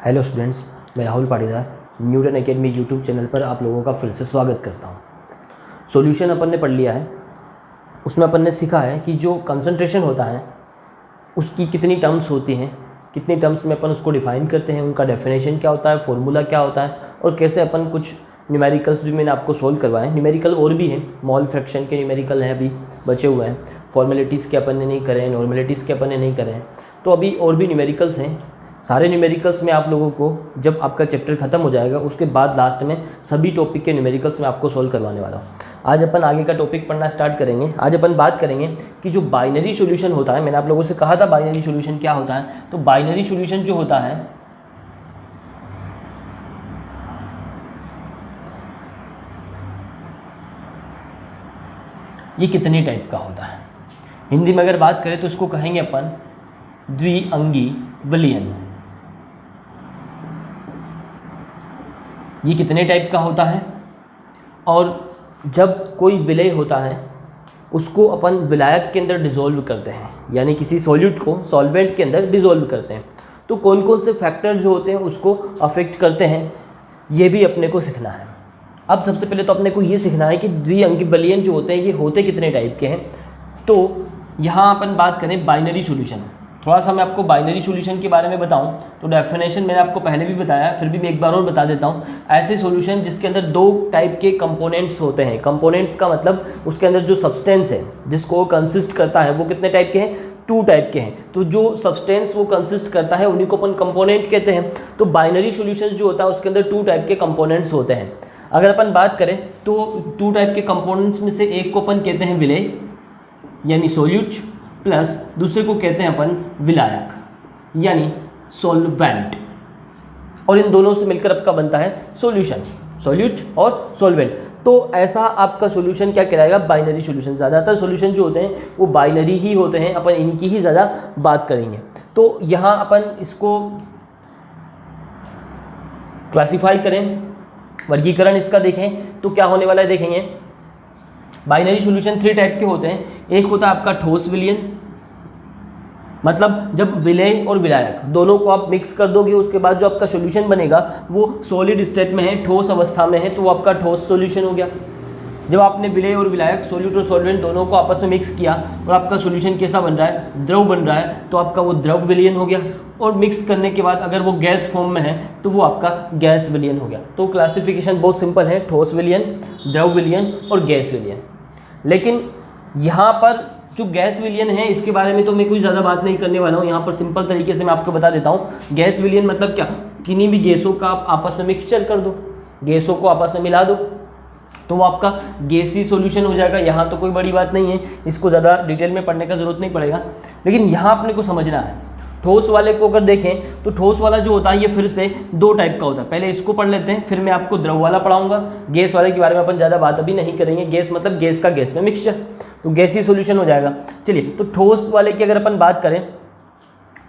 Hello students, मैं Rahul Patidar Newton academy YouTube channel पर आप लोगों का फिर से स्वागत करता हूँ। सॉल्यूशन अपन ने पढ़ लिया है, उसमें अपन ने सीखा है कि जो कंसंट्रेशन होता है उसकी कितनी टर्म्स होती हैं, कितनी टर्म्स में अपन उसको डिफ़ाइन करते हैं, उनका डेफिनेशन क्या होता है, फॉर्मूला क्या होता है और कैसे अपन कुछ न्यूमेरिकल्स भी मैंने आपको सोल्व करवाए। न्यूमेरिकल और भी हैं, मॉल फ्रैक्शन के न्यूमेरिकल हैं, अभी बचे हुए हैं। फॉर्मेलिटीज़ के अपन ने नहीं करे हैं, नॉर्मेलिटीज़ के अपन ने नहीं करे हैं, तो अभी और भी न्यूमेरिकल्स हैं। सारे न्यूमेरिकल्स में आप लोगों को जब आपका चैप्टर ख़त्म हो जाएगा उसके बाद लास्ट में सभी टॉपिक के न्यूमेरिकल्स में आपको सोल्व करवाने वाला हूँ। आज अपन आगे का टॉपिक पढ़ना स्टार्ट करेंगे। आज अपन बात करेंगे कि जो बाइनरी सॉल्यूशन होता है, मैंने आप लोगों से कहा था बाइनरी सॉल्यूशन क्या होता है। तो बाइनरी सॉल्यूशन जो होता है ये कितने टाइप का होता है। हिंदी में अगर बात करें तो इसको कहेंगे अपन द्विअंगी विलयन। ये कितने टाइप का होता है और जब कोई विलय होता है उसको अपन विलायक के अंदर डिसॉल्व करते हैं, यानी किसी सॉल्यूट को सॉल्वेंट के अंदर डिसॉल्व करते हैं, तो कौन कौन से फैक्टर जो होते हैं उसको अफेक्ट करते हैं, ये भी अपने को सीखना है। अब सबसे पहले तो अपने को ये सीखना है कि द्विअंगी विलयन जो होते हैं ये होते कितने टाइप के हैं। तो यहाँ अपन बात करें बाइनरी सॉल्यूशन। थोड़ा सा मैं आपको बाइनरी सॉल्यूशन के बारे में बताऊं तो डेफिनेशन मैंने आपको पहले भी बताया है, फिर भी मैं एक बार और बता देता हूं। ऐसे सॉल्यूशन जिसके अंदर दो टाइप के कंपोनेंट्स होते हैं। कंपोनेंट्स का मतलब उसके अंदर जो सब्सटेंस है जिसको कंसिस्ट करता है वो कितने टाइप के हैं, टू टाइप के हैं। तो जो सब्सटेंस वो कंसिस्ट करता है उन्हीं को अपन कंपोनेंट कहते हैं। तो बाइनरी सॉल्यूशन जो होता है उसके अंदर टू टाइप के कंपोनेंट्स होते हैं। अगर अपन बात करें तो टू टाइप के कंपोनेंट्स में से एक को अपन कहते हैं विलय यानी सोल्यूट, प्लस दूसरे को कहते हैं अपन विलायक यानी सॉल्वेंट, और इन दोनों से मिलकर आपका बनता है सॉल्यूशन, सोल्यूट और सॉल्वेंट। तो ऐसा आपका सॉल्यूशन क्या कहलाएगा, बाइनरी सॉल्यूशन। ज़्यादातर सॉल्यूशन जो होते हैं वो बाइनरी ही होते हैं, अपन इनकी ही ज़्यादा बात करेंगे। तो यहाँ अपन इसको क्लासीफाई करें, वर्गीकरण इसका देखें तो क्या होने वाला है देखेंगे। बाइनरी सॉल्यूशन थ्री टाइप के होते हैं। एक होता है आपका ठोस विलयन, मतलब जब विलय और विलायक दोनों को आप मिक्स कर दोगे उसके बाद जो आपका सॉल्यूशन बनेगा वो सॉलिड स्टेट में है, ठोस अवस्था में है, तो वो आपका ठोस सॉल्यूशन हो गया। जब आपने विलय और विलायक, सोल्यूट और सॉल्वेंट दोनों को आपस में मिक्स किया और आपका सॉल्यूशन कैसा बन रहा है, द्रव बन रहा है, तो आपका वो द्रव विलयन हो गया। और मिक्स करने के बाद अगर वो गैस फॉर्म में है तो वो आपका गैस विलयन हो गया। तो क्लासिफिकेशन बहुत सिंपल है, ठोस विलयन, द्रव विलयन और गैस विलयन। लेकिन यहाँ पर जो गैस विलयन है इसके बारे में तो मैं कोई ज़्यादा बात नहीं करने वाला हूँ। यहाँ पर सिंपल तरीके से मैं आपको बता देता हूँ। गैस विलयन मतलब क्या, किन्हीं भी गैसों का आप आपस में मिक्सचर कर दो, गैसों को आपस में मिला दो तो वो आपका गैसी सॉल्यूशन हो जाएगा। यहाँ तो कोई बड़ी बात नहीं है, इसको ज़्यादा डिटेल में पढ़ने का ज़रूरत नहीं पड़ेगा। लेकिन यहाँ अपने को समझना है। ठोस वाले को अगर देखें तो ठोस वाला जो होता है ये फिर से दो टाइप का होता है। पहले इसको पढ़ लेते हैं, फिर मैं आपको द्रव वाला पढ़ाऊंगा। गैस वाले के बारे में अपन ज़्यादा बात अभी नहीं करेंगे। गैस मतलब गैस का गैस में मिक्सचर, तो गैसी सॉल्यूशन हो जाएगा। चलिए, तो ठोस वाले की अगर अपन बात करें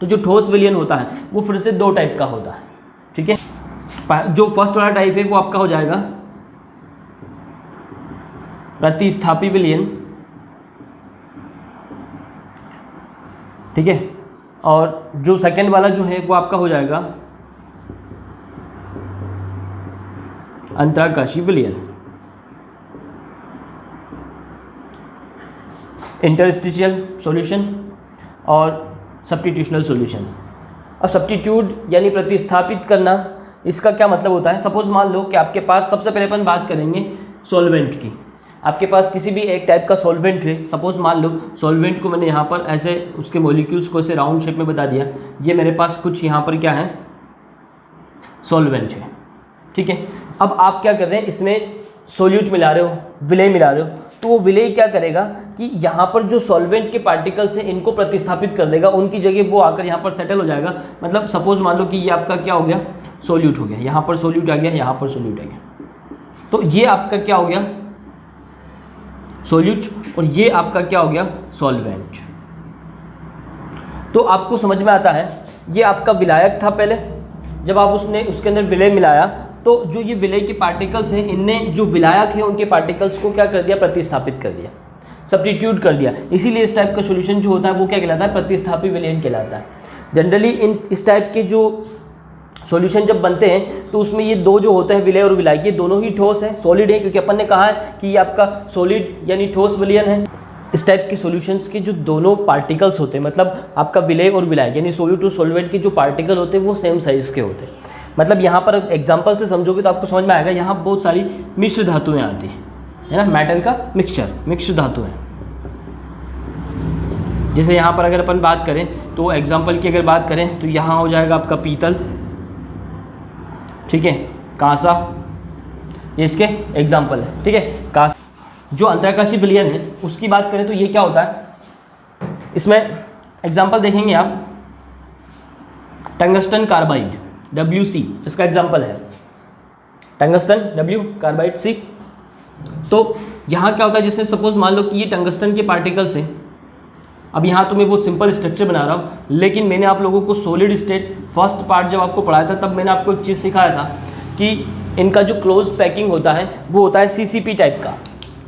तो जो ठोस विलयन होता है वो फिर से दो टाइप का होता है। ठीक है, जो फर्स्ट वाला टाइप है वो आपका हो जाएगा प्रतिस्थापी विलयन, ठीक है, और जो सेकंड वाला जो है वो आपका हो जाएगा अंतराकाशी विलयन, इंटरस्टिशियल सॉल्यूशन और सब्स्टिट्यूशनल सॉल्यूशन। अब सब्स्टिट्यूट यानी प्रतिस्थापित करना, इसका क्या मतलब होता है। सपोज मान लो कि आपके पास, सबसे पहले अपन बात करेंगे सॉल्वेंट की। आपके पास किसी भी एक टाइप का सॉल्वेंट है। सपोज मान लो सॉल्वेंट को मैंने यहाँ पर ऐसे उसके मॉलिक्यूल्स को ऐसे राउंड शेप में बता दिया। ये मेरे पास कुछ यहाँ पर क्या है, सॉल्वेंट है। ठीक है, अब आप क्या कर रहे हैं, इसमें सोल्यूट मिला रहे हो, विलय मिला रहे हो, तो वो विलय क्या करेगा कि यहाँ पर जो सॉल्वेंट के पार्टिकल्स हैं इनको प्रतिस्थापित कर देगा, उनकी जगह वो आकर यहाँ पर सेटल हो जाएगा। मतलब सपोज मान लो कि ये आपका क्या हो गया, सोल्यूट हो गया, यहाँ पर सोल्यूट आ गया, यहाँ पर सोल्यूट आ गया, तो ये आपका क्या हो गया, सोल्यूट, और ये आपका क्या हो गया, सॉल्वेंट। तो आपको समझ में आता है, ये आपका विलायक था पहले, जब आप उसके अंदर विलय मिलाया तो जो ये विलय के पार्टिकल्स हैं इनने जो विलायक है उनके पार्टिकल्स को क्या कर दिया, प्रतिस्थापित कर दिया, सब्स्टिट्यूट कर दिया। इसीलिए इस टाइप का सॉल्यूशन जो होता है वो क्या कहलाता है, प्रतिस्थापी विलयन कहलाता है। जनरली इस टाइप के जो सॉल्यूशन जब बनते हैं तो उसमें ये दो जो होते हैं विलय और विलायक, ये दोनों ही ठोस है, सॉलिड है, क्योंकि अपन ने कहा है कि ये आपका सॉलिड यानी ठोस विलयन है। इस टाइप के सॉल्यूशंस के जो दोनों पार्टिकल्स होते हैं, मतलब आपका विलय और विलायक यानी सॉल्यूट टू सॉल्वेंट के जो पार्टिकल होते हैं वो सेम साइज़ के होते हैं। मतलब यहाँ पर एग्जांपल से समझोगे तो आपको समझ में आएगा। यहाँ बहुत सारी मिश्र धातुएं आती हैं, है ना, मेटल का मिक्सर धातुएं। जैसे यहाँ पर अगर अपन बात करें तो एग्जांपल की अगर बात करें तो यहाँ हो जाएगा आपका पीतल, ठीक है, कांसा, ये इसके एग्जांपल है, ठीक है। कांसा जो अंतराकाशीय विलयन है उसकी बात करें तो ये क्या होता है, इसमें एग्जांपल देखेंगे आप, टंगस्टन कार्बाइड WC इसका एग्जांपल है, टंगस्टन W कार्बाइड C। तो यहाँ क्या होता है, जैसे सपोज मान लो कि ये टंगस्टन के पार्टिकल्स हैं। अब यहाँ तो मैं बहुत सिंपल स्ट्रक्चर बना रहा हूँ, लेकिन मैंने आप लोगों को सॉलिड स्टेट फर्स्ट पार्ट जब आपको पढ़ाया था तब मैंने आपको एक चीज़ सिखाया था कि इनका जो क्लोज पैकिंग होता है वो होता है CCP टाइप का।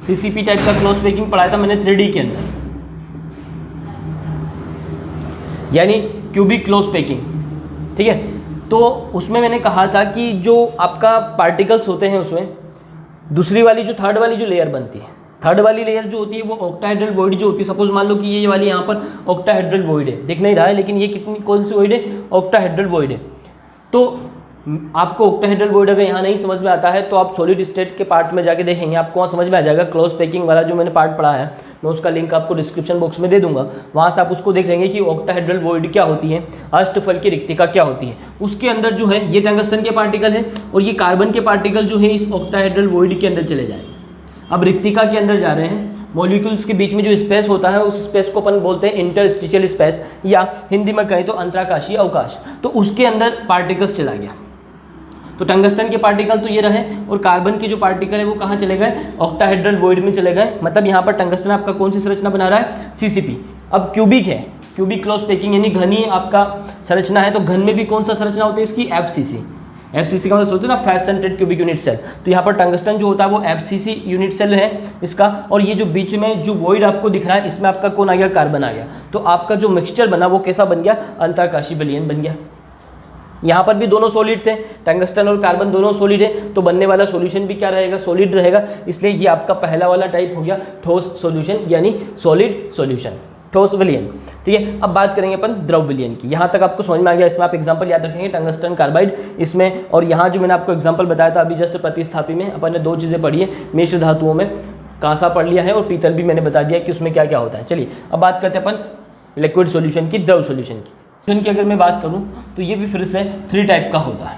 CCP टाइप का क्लोज पैकिंग पढ़ाया था मैंने 3D के अंदर, यानी क्यूबिक क्लोज पैकिंग, ठीक है। तो उसमें मैंने कहा था कि जो आपका पार्टिकल्स होते हैं उसमें दूसरी वाली जो थर्ड वाली जो लेयर बनती है, थर्ड वाली लेयर जो होती है वो ऑक्टाहेड्रल वॉइड जो होती है। सपोज मान लो कि ये वाली यहाँ पर ऑक्टाहेड्रल वॉइड है, दिख नहीं रहा है लेकिन ये कितनी कौन सी वॉइड है, ऑक्टाहेड्रल वॉइड है। तो आपको ऑक्टाहेड्रल वॉइड अगर यहाँ नहीं समझ में आता है तो आप सॉलिड स्टेट के पार्ट में जाके देखेंगे, आपको वहाँ समझ में आ जाएगा। क्लोज पैकिंग वाला जो मैंने पार्ट पढ़ा है मैं उसका लिंक आपको डिस्क्रिप्शन बॉक्स में दे दूंगा, वहाँ से आप उसको देख लेंगे कि ऑक्टाहेड्रल वॉइड क्या होती है, अष्टफल की रिक्तिका क्या होती है। उसके अंदर जो है ये टंगस्टन के पार्टिकल है और ये कार्बन के पार्टिकल जो है इस ऑक्टाहेड्रल वॉइड के अंदर चले जाएंगे। अब रिक्तिका के अंदर जा रहे हैं, मॉलिक्यूल्स के बीच में जो स्पेस होता है उस स्पेस को अपन बोलते हैं इंटरस्टिशियल स्पेस, या हिंदी में कहें तो अंतराकाशीय अवकाश। तो उसके अंदर पार्टिकल्स चला गया, तो टंगस्टन के पार्टिकल तो ये रहे और कार्बन के जो पार्टिकल है वो कहाँ चले गए, ऑक्टाहेड्रल वॉइड में चले गए। मतलब यहाँ पर टंगस्टन आपका कौन सी संरचना बना रहा है, CCP। अब क्यूबिक है, क्यूबिक क्लोज पैकिंग यानी घनी आपका संरचना है, तो घन में भी कौन सा संरचना होती है इसकी, FCC। FCC का मतलब सोचते हैं ना, face centred cubic unit cell. तो यहाँ पर टंगस्टन जो होता है वो FCC यूनिट सेल है इसका। और ये जो बीच में जो वॉइड आपको दिख रहा है इसमें आपका कौन आ गया, कार्बन आ गया। तो आपका जो मिक्सचर बना वो कैसा बन गया, अंतराकाशीय विलयन बन गया। यहाँ पर भी दोनों सॉलिड थे, टंगस्टन और कार्बन दोनों सॉलिड है, तो बनने वाला सॉल्यूशन भी क्या रहेगा, सॉलिड रहेगा। इसलिए ये आपका पहला वाला टाइप हो गया ठोस सॉल्यूशन यानी सॉलिड सॉल्यूशन, ठोस विलयन, ठीक है। अब बात करेंगे अपन द्रव विलयन की। यहाँ तक आपको समझ में आ गया। इसमें आप एग्जांपल याद रखेंगे, टंगस्टन कार्बाइड इसमें, और यहाँ जो मैंने आपको एग्जांपल बताया था अभी जस्ट प्रतिस्थापी में अपन ने दो चीज़ें पढ़ी है, मिश्र धातुओं में कांसा पढ़ लिया है और पीतल भी मैंने बता दिया कि उसमें क्या क्या होता है। चलिए अब बात करते हैं अपन लिक्विड सॉल्यूशन की, द्रव सॉल्यूशन की। की अगर मैं बात करूं तो ये भी फिर से 3 टाइप का होता है,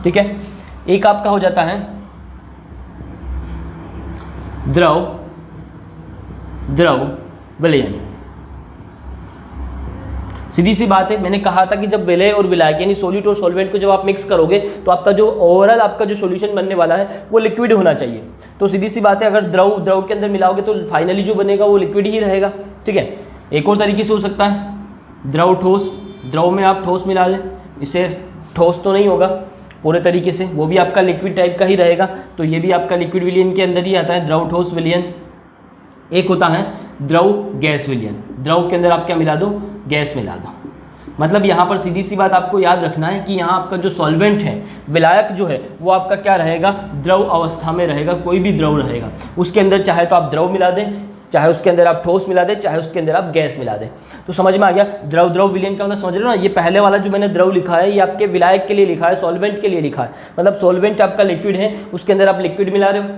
ठीक है। एक आपका हो जाता है द्रव विलयन। सीधी सी बात है, मैंने कहा था कि जब विलय और विलायक यानी सॉल्यूट और सॉल्वेंट को जब आप मिक्स करोगे तो आपका जो ओवरऑल आपका जो सॉल्यूशन बनने वाला है वो लिक्विड होना चाहिए। तो सीधी सी बात है, अगर द्रव के अंदर मिलाओगे तो फाइनली जो बनेगा वो लिक्विड ही रहेगा, ठीक है। एक और तरीके से हो सकता है द्रव ठोस, द्रव में आप ठोस मिला दें, इससे ठोस तो नहीं होगा पूरे तरीके से, वो भी आपका लिक्विड टाइप का ही रहेगा। तो ये भी आपका लिक्विड विलयन के अंदर ही आता है, द्रव ठोस विलयन। एक होता है द्रव गैस विलयन, द्रव के अंदर आप क्या मिला दो, गैस मिला दो। मतलब यहाँ पर सीधी सी बात आपको याद रखना है कि यहाँ आपका जो सॉल्वेंट है, विलायक जो है वो आपका क्या रहेगा, द्रव अवस्था में रहेगा। कोई भी द्रव रहेगा उसके अंदर, चाहे तो आप द्रव मिला दें, चाहे उसके अंदर आप ठोस मिला दें, चाहे उसके अंदर आप गैस मिला दें। तो समझ में आ गया द्रव विलयन का मतलब समझ रहे हो ना। ये पहले वाला जो मैंने द्रव लिखा है ये आपके विलायक के लिए लिखा है, सॉल्वेंट के लिए लिखा है। मतलब सॉल्वेंट आपका लिक्विड है, उसके अंदर आप लिक्विड मिला रहे हो,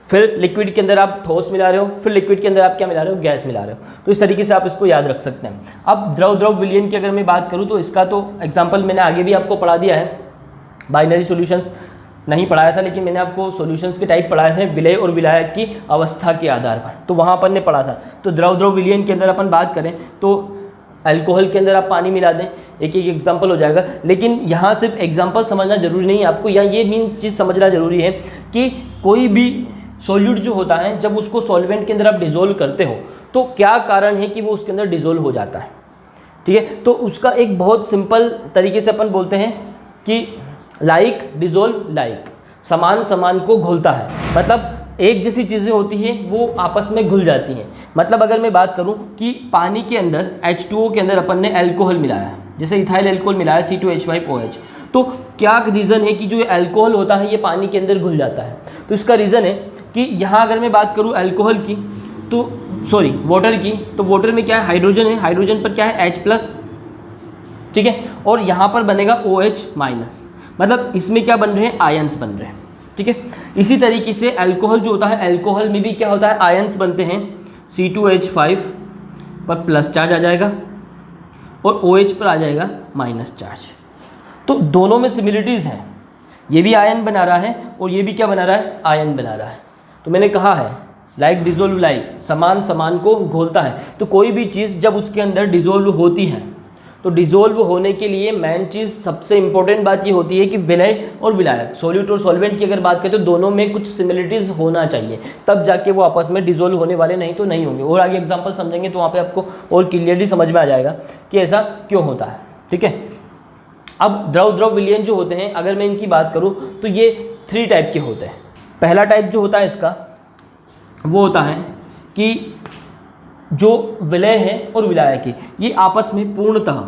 फिर लिक्विड के अंदर आप ठोस मिला रहे हो, फिर लिक्विड के अंदर आप क्या मिला रहे हो, गैस मिला रहे हो। तो इस तरीके से आप इसको याद रख सकते हैं। अब द्रव विलयन की अगर मैं बात करूँ तो इसका तो एग्जाम्पल मैंने आगे भी आपको पढ़ा दिया है। बाइनरी सॉल्यूशंस नहीं पढ़ाया था, लेकिन मैंने आपको सॉल्यूशंस के टाइप पढ़ाए थे विलय और विलायक की अवस्था के आधार पर, तो वहाँ अपन ने पढ़ा था। तो द्रव विलयन के अंदर अपन बात करें तो अल्कोहल के अंदर आप पानी मिला दें, एक एक एग्जाम्पल हो जाएगा। लेकिन यहाँ सिर्फ एग्जाम्पल समझना जरूरी नहीं है आपको, या ये मेन चीज़ समझना जरूरी है कि कोई भी सॉल्यूट जो होता है जब उसको सॉल्वेंट के अंदर आप डिजोल्व करते हो तो क्या कारण है कि वो उसके अंदर डिजोल्व हो जाता है, ठीक है। तो उसका एक बहुत सिंपल तरीके से अपन बोलते हैं कि लाइक डिजोल्व लाइक, समान समान को घुलता है। मतलब एक जैसी चीज़ें होती हैं वो आपस में घुल जाती हैं। मतलब अगर मैं बात करूं कि पानी के अंदर H2O के अंदर अपन ने अल्कोहल मिलाया है, जैसे इथाइल एल्कोहल मिलाया C2H5OH, तो क्या रीज़न है कि जो अल्कोहल होता है ये पानी के अंदर घुल जाता है? तो इसका रीज़न है कि यहाँ अगर मैं बात करूँ अल्कोहल की तो वाटर की, तो वाटर में क्या है, हाइड्रोजन है, हाइड्रोजन पर क्या है H+, ठीक है, और यहाँ पर बनेगा OH-, मतलब इसमें क्या बन रहे हैं, आयंस बन रहे हैं, ठीक है। इसी तरीके से अल्कोहल जो होता है, अल्कोहल में भी क्या होता है, आयंस बनते हैं, C2H5 पर प्लस चार्ज आ जाएगा और OH पर आ जाएगा माइनस चार्ज। तो दोनों में सिमिलरिटीज़ हैं, ये भी आयन बना रहा है और ये भी क्या बना रहा है, आयन बना रहा है। तो मैंने कहा है लाइक डिजोल्व लाइक, समान समान को घोलता है। तो कोई भी चीज़ जब उसके अंदर डिजोल्व होती है तो डिजोल्व होने के लिए मेन चीज़, सबसे इंपॉर्टेंट बात ये होती है कि विलय और विलायक, सॉल्यूट और सॉल्वेंट की अगर बात करें तो दोनों में कुछ सिमिलरिटीज़ होना चाहिए, तब जाके वो आपस में डिजोल्व होने वाले, नहीं तो नहीं होंगे। और आगे एग्जांपल समझेंगे तो वहाँ पे आपको और क्लियरली समझ में आ जाएगा कि ऐसा क्यों होता है, ठीक है। अब द्रव द्रव विलयन जो होते हैं, अगर मैं इनकी बात करूँ तो ये 3 टाइप के होते हैं। पहला टाइप जो होता है इसका, वो होता है कि जो विलय है और विलायक है ये आपस में पूर्णतः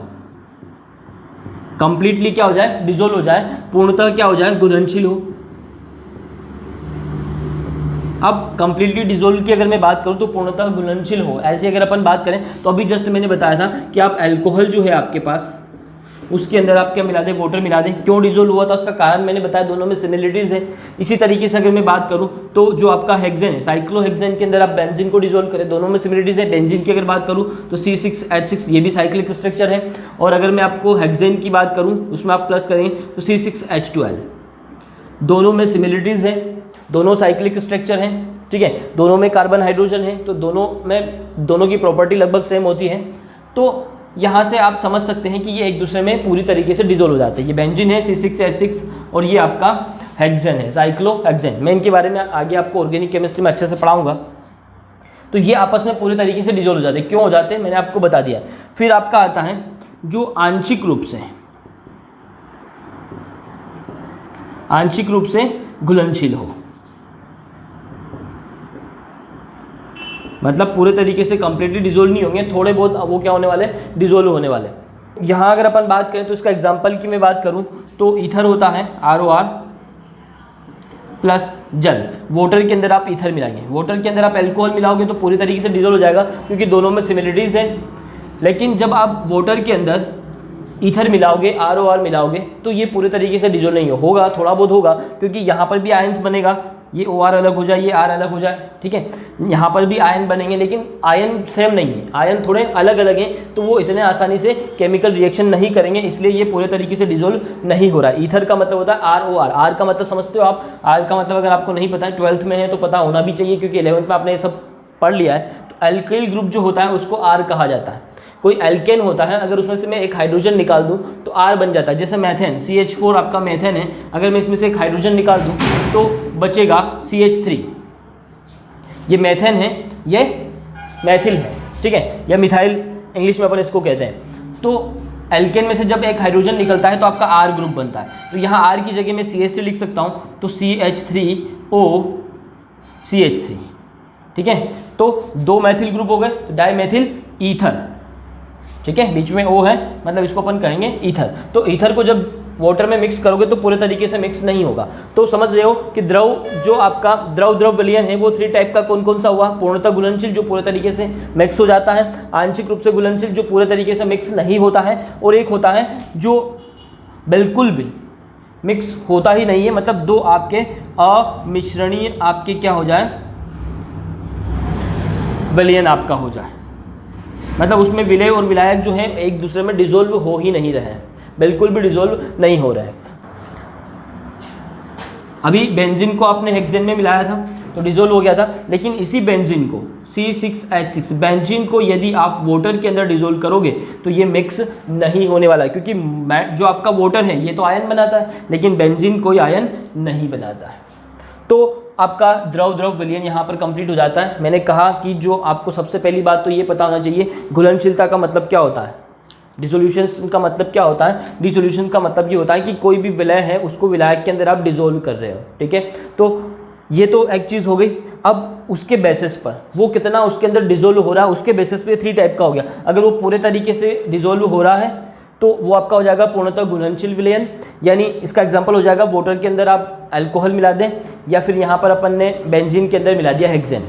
कंप्लीटली क्या हो जाए, डिसॉल्व हो जाए, पूर्णतः क्या हो जाए, घुलनशील हो। अब कंप्लीटली डिसॉल्व की अगर मैं बात करूं तो पूर्णतः घुलनशील हो, ऐसे अगर अपन बात करें तो अभी जस्ट मैंने बताया था कि आप अल्कोहल जो है आपके पास, उसके अंदर आप क्या मिला दें, वाटर मिला दें। क्यों डिसॉल्व हुआ था उसका कारण मैंने बताया, दोनों में सिमिलरिटीज़ है। इसी तरीके से अगर मैं बात करूं तो जो आपका हेक्सेन है, साइक्लोहेक्सेन के अंदर आप बेंजीन को डिसॉल्व करें, दोनों में सिमिलरिटीज़ है। बेंजीन की अगर बात करूं तो C6H6 ये भी साइक्लिक स्ट्रक्चर है, और अगर मैं आपको हेक्सेन की बात करूँ उसमें आप प्लस करेंगे तो C6H12, दोनों में सिमिलरिटीज़ है, दोनों साइक्लिक स्ट्रक्चर हैं, ठीक है, दोनों में कार्बन हाइड्रोजन है, तो दोनों की प्रॉपर्टी लगभग सेम होती है। तो यहाँ से आप समझ सकते हैं कि ये एक दूसरे में पूरी तरीके से डिसॉल्व हो जाते हैं। ये बेंजीन है C6H6 और ये आपका हेक्सेन है, साइक्लोहेक्सेन। मैं इनके बारे में आगे आपको ऑर्गेनिक केमिस्ट्री में अच्छे से पढ़ाऊंगा। तो ये आपस में पूरी तरीके से डिसॉल्व हो जाते हैं। क्यों हो जाते हैं मैंने आपको बता दिया। फिर आपका आता है जो आंशिक रूप से घुलनशील हो, मतलब पूरे तरीके से कंप्लीटली डिसॉल्व नहीं होंगे, थोड़े बहुत वो क्या होने वाले, डिसॉल्व होने वाले। यहाँ अगर अपन बात करें तो इसका एग्जांपल की मैं बात करूँ तो ईथर होता है ROR प्लस जल। वाटर के अंदर आप ईथर मिलाएंगे, वाटर के अंदर आप अल्कोहल मिलाओगे तो पूरी तरीके से डिसॉल्व हो जाएगा, क्योंकि दोनों में सिमिलरिटीज़ हैं। लेकिन जब आप वाटर के अंदर ईथर मिलाओगे, ROR मिलाओगे, तो ये पूरे तरीके से डिसॉल्व नहीं होगा, थोड़ा बहुत होगा, क्योंकि यहाँ पर भी आयंस बनेगा, ये OR अलग हो जाए, ये R अलग हो जाए, ठीक है। यहाँ पर भी आयन बनेंगे, लेकिन आयन सेम नहीं है, आयन थोड़े अलग अलग हैं, तो वो इतने आसानी से केमिकल रिएक्शन नहीं करेंगे, इसलिए ये पूरे तरीके से डिसॉल्व नहीं हो रहा है। ईथर का मतलब होता है ROR। R का मतलब समझते हो आप? R का मतलब अगर आपको नहीं पता है, 12th में है तो पता होना भी चाहिए, क्योंकि 11th में आपने ये सब पढ़ लिया है। तो एल्किल ग्रुप जो होता है उसको R कहा जाता है। कोई एल्केन होता है, अगर उसमें से मैं एक हाइड्रोजन निकाल दूं तो R बन जाता है। जैसे मैथेन, CH4 आपका मैथेन है, अगर मैं इसमें से एक हाइड्रोजन निकाल दूं तो बचेगा CH3। ये मैथेन है, ये मैथिल है, ठीक है, या मिथाइल इंग्लिश में अपन इसको कहते हैं। तो एल्केन में से जब एक हाइड्रोजन निकलता है तो आपका R ग्रुप बनता है। तो यहाँ R की जगह मैं CH3 लिख सकता हूँ, तो CH3O CH3, ठीक है। तो 2 मैथिल ग्रुप हो गए, तो डाइमेथिल ईथर, ठीक है, बीच में O है, मतलब इसको अपन कहेंगे ईथर। तो ईथर को जब वाटर में मिक्स करोगे तो पूरे तरीके से मिक्स नहीं होगा। तो समझ रहे हो कि द्रव जो आपका द्रव विलयन है वो 3 टाइप का कौन कौन सा हुआ? पूर्णतः घुलनशील जो पूरे तरीके से मिक्स हो जाता है, आंशिक रूप से घुलनशील जो पूरे तरीके से मिक्स नहीं होता है, और एक होता है जो बिल्कुल भी मिक्स होता ही नहीं है, मतलब 2 आपके अमिश्रणीय आपके क्या हो जाए, विलयन आपका हो जाए, मतलब उसमें विलय और विलायक जो है एक दूसरे में डिसॉल्व हो ही नहीं रहे हैं, बिल्कुल भी डिसॉल्व नहीं हो रहा है। अभी बेंजीन को आपने हेक्सेन में मिलाया था तो डिसॉल्व हो गया था, लेकिन इसी बेंजीन को C6H6 बेंजीन को यदि आप वाटर के अंदर डिसॉल्व करोगे तो ये मिक्स नहीं होने वाला है, क्योंकि जो आपका वाटर है ये तो आयन बनाता है, लेकिन बेंजीन कोई आयन नहीं बनाता है। तो आपका द्रव विलयन यहाँ पर कंप्लीट हो जाता है। मैंने कहा कि जो आपको सबसे पहली बात तो ये पता होना चाहिए घुलनशीलता का मतलब क्या होता है, डिसोल्यूशन का मतलब क्या होता है। डिसोल्यूशन का मतलब ये होता है कि कोई भी विलय है उसको विलायक के अंदर आप डिसॉल्व कर रहे हो, ठीक है। तो ये तो एक चीज़ हो गई। अब उसके बेसिस पर वो कितना उसके अंदर डिसॉल्व हो रहा है, उसके बेसिस पे 3 टाइप का हो गया। अगर वो पूरे तरीके से डिसॉल्व हो रहा है तो वो आपका हो जाएगा पूर्णतः घुलनशील विलयन। यानी इसका एग्जांपल हो जाएगा वाटर के अंदर आप अल्कोहल मिला दें, या फिर यहाँ पर अपन ने बेंजीन के अंदर मिला दिया हेक्सेन।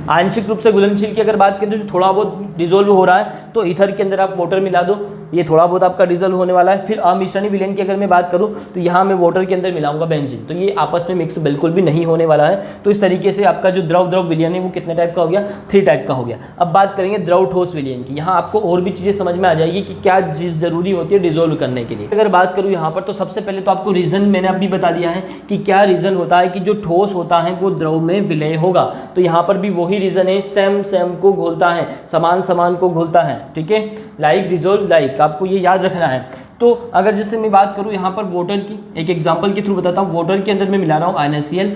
आंशिक रूप से घुलनशील की अगर बात करें तो थोड़ा बहुत डिजोल्व हो रहा है तो ईथर के अंदर आप वाटर मिला दो, ये थोड़ा बहुत आपका डिजोल्व होने वाला है। फिर अमिश्रणी विलयन की अगर मैं बात करूं तो यहाँ मैं वाटर के अंदर मिलाऊंगा बेंजीन, तो ये आपस में मिक्स बिल्कुल भी नहीं होने वाला है। तो इस तरीके से आपका जो द्रव द्रव विलयन है वो कितने टाइप का हो गया, 3 टाइप का हो गया। अब बात करेंगे द्रव ठोस विलयन की। यहाँ आपको और भी चीज़ें समझ में आ जाएगी कि क्या चीज़ जरूरी होती है डिजोल्व करने के लिए। अगर बात करूँ यहाँ पर तो सबसे पहले तो आपको रीज़न मैंने अभी बता दिया है कि क्या रीज़न होता है कि जो ठोस होता है वो द्रव में विलय होगा। तो यहाँ पर भी वही रीज़न है, सेम को घोलता है, समान को घोलता है, ठीक है, लाइक डिजोल्व लाइक, आपको ये याद रखना है। तो अगर जैसे मैं बात करूँ यहाँ पर वाटर की, एक एग्जांपल के थ्रू बताता हूँ। वाटर के अंदर मैं मिला रहा हूँ NaCl,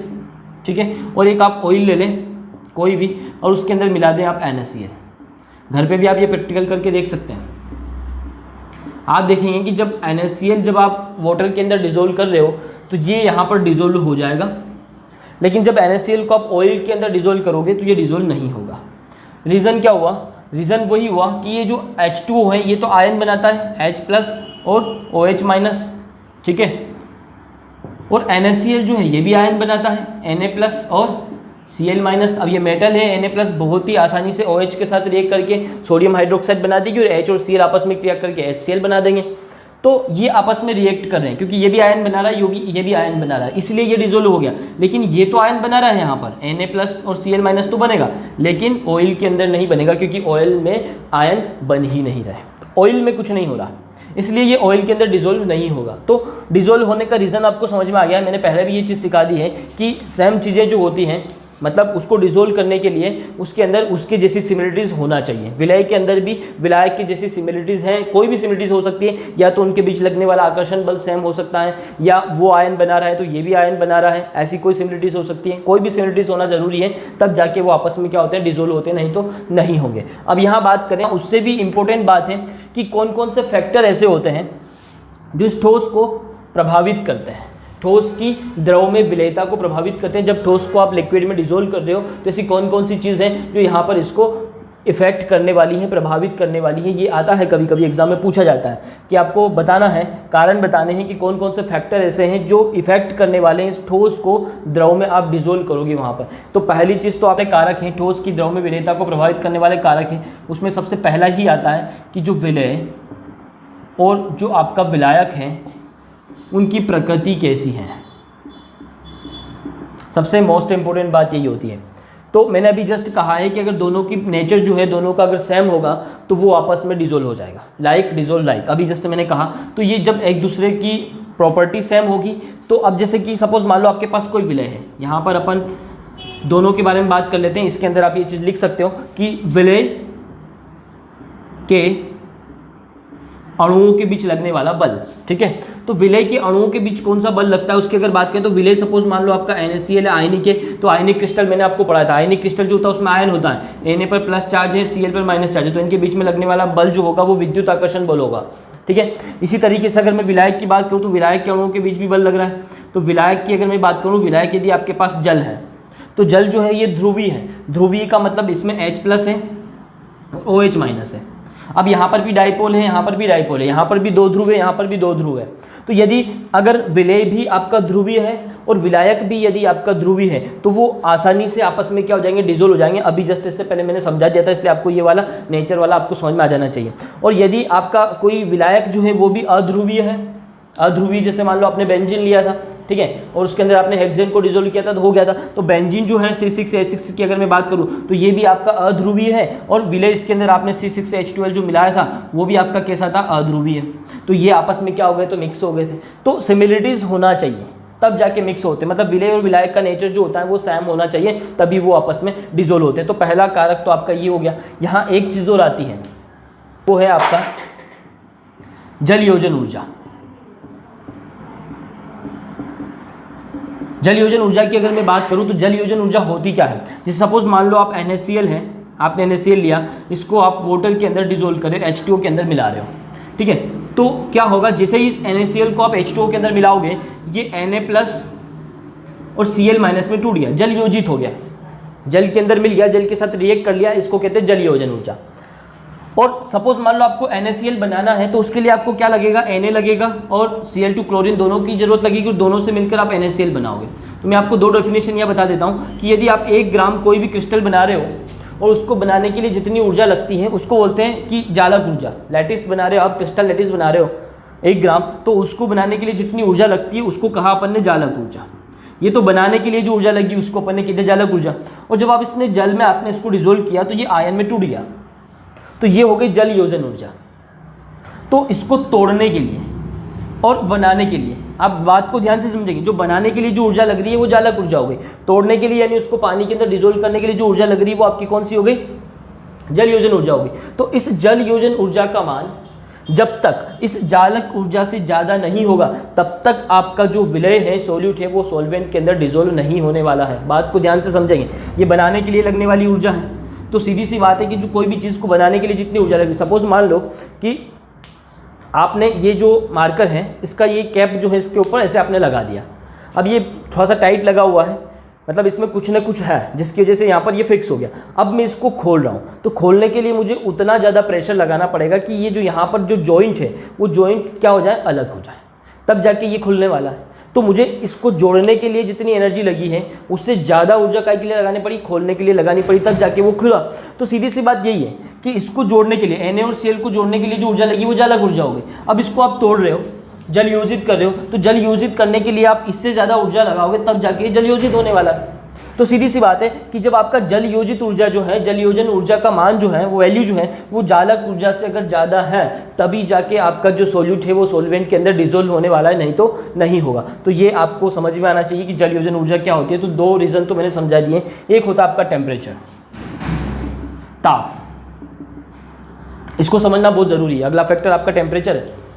ठीक है, और एक आप ऑयल ले लें कोई भी और उसके अंदर मिला दें आप NaCl। घर पे भी आप ये प्रैक्टिकल करके देख सकते हैं। आप देखेंगे कि जब NaCl जब आप वाटर के अंदर डिजोल्व कर रहे हो तो ये यहाँ पर डिजोल्व हो जाएगा, लेकिन जब NaCl को आप ऑयल के अंदर डिजोल्व करोगे तो ये डिजोल्व नहीं होगा। रीज़न क्या हुआ, रीज़न वही हुआ कि ये जो H2O है ये तो आयन बनाता है H+ और OH-, ठीक है, और NaCl जो है ये भी आयन बनाता है Na+ और Cl-। अब ये मेटल है, Na+ बहुत ही आसानी से OH के साथ रिएक्ट करके सोडियम हाइड्रोक्साइड बना देगी और H और Cl आपस में क्रिया करके HCl बना देंगे। तो ये आपस में रिएक्ट कर रहे हैं क्योंकि ये भी आयन बना रहा है, ये भी आयन बना रहा है, इसलिए ये डिजोल्व हो गया। लेकिन ये तो आयन बना रहा है, यहाँ पर Na+ और Cl- तो बनेगा, लेकिन ऑयल के अंदर नहीं बनेगा क्योंकि ऑयल में आयन बन ही नहीं रहे, ऑयल में कुछ नहीं हो रहा, इसलिए ये ऑयल के अंदर डिजोल्व नहीं होगा। तो डिजोल्व होने का रीज़न आपको समझ में आ गया। मैंने पहले भी ये चीज़ सिखा दी है कि सेम चीज़ें जो होती हैं, मतलब उसको डिजोल्व करने के लिए उसके अंदर उसके जैसी सिमिलरिटीज़ होना चाहिए। विलय के अंदर भी विलायक की जैसी सिमिलरिटीज़ हैं, कोई भी सिमिलरिटीज़ हो सकती है, या तो उनके बीच लगने वाला आकर्षण बल सेम हो सकता है, या वो आयन बना रहा है तो ये भी आयन बना रहा है, ऐसी कोई सिमिलरिटीज़ हो सकती है। कोई भी सिमिलरिटीज़ होना जरूरी है, तब जाके वो आपस में क्या होते हैं, डिजोल्व होते हैं, नहीं तो नहीं होंगे। अब यहाँ बात करें, उससे भी इंपॉर्टेंट बात है कि कौन कौन से फैक्टर ऐसे होते हैं जो इस ठोस को प्रभावित करते हैं, ठोस की द्रव में विलयता को प्रभावित करते हैं। जब ठोस को आप लिक्विड में डिजोल्व कर रहे हो तो ऐसी कौन कौन सी चीज़ हैं जो यहाँ पर इसको इफेक्ट करने वाली है, प्रभावित करने वाली है। ये आता है कभी कभी एग्जाम में पूछा जाता है कि आपको बताना है, कारण बताने हैं कि कौन कौन से फैक्टर ऐसे हैं जो इफेक्ट करने वाले हैं इस ठोस को द्रव में आप डिजोल्व करोगे वहाँ पर। तो पहली चीज़ तो आपके कारक हैं, ठोस की द्रव में विलयता को प्रभावित करने वाले कारक हैं। उसमें सबसे पहला ही आता है कि जो विलय और जो आपका विलायक है उनकी प्रकृति कैसी है। सबसे मोस्ट इंपॉर्टेंट बात यही होती है। तो मैंने अभी जस्ट कहा है कि अगर दोनों की नेचर जो है दोनों का अगर सेम होगा तो वो आपस में डिजोल्व हो जाएगा, लाइक डिजोल्व लाइक, अभी जस्ट मैंने कहा। तो ये जब एक दूसरे की प्रॉपर्टी सेम होगी, तो अब जैसे कि सपोज मान लो आपके पास कोई विलय है, यहाँ पर अपन दोनों के बारे में बात कर लेते हैं। इसके अंदर आप ये चीज़ लिख सकते हो कि विलय के अणुओं के बीच लगने वाला बल, ठीक है। तो विलय के अणुओं के बीच कौन सा बल लगता है उसकी अगर बात करें तो विलय सपोज मान लो आपका NaCl है, आयनिक है, तो आयनिक क्रिस्टल मैंने आपको पढ़ाया था, आयनिक क्रिस्टल जो होता है उसमें आयन होता है, Na पर प्लस चार्ज है, Cl पर माइनस चार्ज है, तो इनके बीच में लगने वाला बल जो होगा वो विद्युत आकर्षण बल होगा, ठीक है। इसी तरीके से अगर मैं विलायक की बात करूँ तो विलायक के अणुओं के बीच भी बल लग रहा है। तो विलायक की अगर मैं बात करूँ, विलायक यदि आपके पास जल है तो जल जो है ये ध्रुवीय है। ध्रुवीय का मतलब इसमें H+ है, OH- है। अब यहाँ पर भी डाइपोल है, यहाँ पर भी डाइपोल है, यहाँ पर भी 2 ध्रुव है, यहाँ पर भी 2 ध्रुव है। तो यदि अगर विलय भी आपका ध्रुवीय है और विलायक भी यदि आपका ध्रुवीय है तो वो आसानी से आपस में क्या हो जाएंगे, डिजोल्व हो जाएंगे। अभी जस्ट इससे पहले मैंने समझा दिया था, इसलिए आपको ये वाला नेचर वाला आपको समझ में आ जाना चाहिए। और यदि आपका कोई विलायक जो है वो भी अध्रुवीय है, अध्रुवीय जैसे मान लो आपने बेंजीन लिया था, ठीक है, और उसके अंदर आपने हेक्सेन को डिजोल्व किया था तो हो गया था। तो बेंजीन जो है C6H6 की अगर मैं बात करूं तो ये भी आपका अध्रुवीय है, और विलय इसके अंदर आपने C6H12 जो मिलाया था वो भी आपका कैसा था, अध्रुवीय। तो ये आपस में क्या हो गए, तो मिक्स हो गए थे। तो सिमिलरिटीज होना चाहिए तब जाके मिक्स होते हैं, मतलब विलय और विलायक का नेचर जो होता है वो सेम होना चाहिए तभी वो आपस में डिजोल्व होते हैं। तो पहला कारक तो आपका ये हो गया। यहाँ एक चीज़ और आती है, वो है आपका जल योजन ऊर्जा। जल योजन ऊर्जा की अगर मैं बात करूं तो जल योजन ऊर्जा होती क्या है। जैसे सपोज मान लो आप NaCl है, आपने NaCl लिया, इसको आप वाटर के अंदर डिजोल्व करें, H2O के अंदर मिला रहे हो, ठीक है। तो क्या होगा, जैसे ही इस NaCl को आप H2O के अंदर मिलाओगे ये Na+ और Cl- में टूट गया, जल योजित हो गया, जल के अंदर मिल गया, जल के साथ रिएक्ट कर लिया, इसको कहते हैं जल योजन ऊर्जा। और सपोज मान लो आपको NaCl बनाना है तो उसके लिए आपको क्या लगेगा, Na लगेगा और Cl2 क्लोरीन दोनों की जरूरत लगेगी और दोनों से मिलकर आप NaCl बनाओगे। तो मैं आपको दो डेफिनेशन यह बता देता हूँ कि यदि आप 1 ग्राम कोई भी क्रिस्टल बना रहे हो और उसको बनाने के लिए जितनी ऊर्जा लगती है उसको बोलते हैं कि जालक ऊर्जा। लैटिस बना रहे हो आप, क्रिस्टल लैटिस बना रहे हो 1 ग्राम, तो उसको बनाने के लिए जितनी ऊर्जा लगती है उसको कहा अपन ने जालक ऊर्जा। ये तो बनाने के लिए जो ऊर्जा लगी उसको अपन ने कितने जालक ऊर्जा। और जब आप इसने जल में आपने इसको डिजोल्व किया तो ये आयन में टूट गया, तो ये हो गई जल योजन ऊर्जा। तो इसको तोड़ने के लिए और बनाने के लिए आप बात को ध्यान से समझेंगे, जो बनाने के लिए जो ऊर्जा लग रही है वो जालक ऊर्जा हो गई, तोड़ने के लिए यानी उसको पानी के अंदर डिजोल्व करने के लिए जो ऊर्जा लग रही है वो आपकी कौन सी हो गई, जल योजन ऊर्जा हो गई। तो इस जल योजन ऊर्जा का मान जब तक इस जालक ऊर्जा से ज़्यादा नहीं होगा तब तक आपका जो विलय है, सोल्यूट है, वो सॉल्वेंट के अंदर डिजोल्व नहीं होने वाला है। बात को ध्यान से समझेंगे, ये बनाने के लिए लगने वाली ऊर्जा है। तो सीधी सी बात है कि जो कोई भी चीज़ को बनाने के लिए जितनी ऊर्जा लगेगी, सपोज मान लो कि आपने ये जो मार्कर है इसका ये कैप जो है इसके ऊपर ऐसे आपने लगा दिया। अब ये थोड़ा सा टाइट लगा हुआ है, मतलब इसमें कुछ ना कुछ है जिसकी वजह से यहाँ पर ये फिक्स हो गया। अब मैं इसको खोल रहा हूँ, तो खोलने के लिए मुझे उतना ज़्यादा प्रेशर लगाना पड़ेगा कि ये जो यहाँ पर जो जॉइंट है वो जॉइंट क्या हो जाए, अलग हो जाए, तब जाके ये खुलने वाला है। तो मुझे इसको जोड़ने के लिए जितनी एनर्जी लगी है उससे ज़्यादा ऊर्जा काय के लिए लगानी पड़ी, खोलने के लिए लगानी पड़ी, तब जाके वो खुला। तो सीधी सी बात यही है कि इसको जोड़ने के लिए Na और Cl को जोड़ने के लिए जो ऊर्जा लगी वो जालक ऊर्जा हो गई। अब इसको आप तोड़ रहे हो, जल योजित कर रहे हो, तो जल योजित करने के लिए आप इससे ज़्यादा ऊर्जा लगाओगे तब जाके जल योजित होने वाला है। तो सीधी सी बात है कि जब आपका जल योजित ऊर्जा जो है, जल योजन ऊर्जा का मान जो है, वो वैल्यू जो है वो जालक ऊर्जा से अगर ज़्यादा है तभी जाके आपका जो सोल्यूट है वो सॉल्वेंट के अंदर डिजोल्व होने वाला है, नहीं तो नहीं होगा। तो ये आपको समझ में आना चाहिए कि जल योजन ऊर्जा क्या होती है। तो दो रीज़न तो मैंने समझा दिए। एक होता है आपका टेम्परेचर, ताप, इसको समझना बहुत ज़रूरी है। अगला फैक्टर आपका टेम्परेचर है।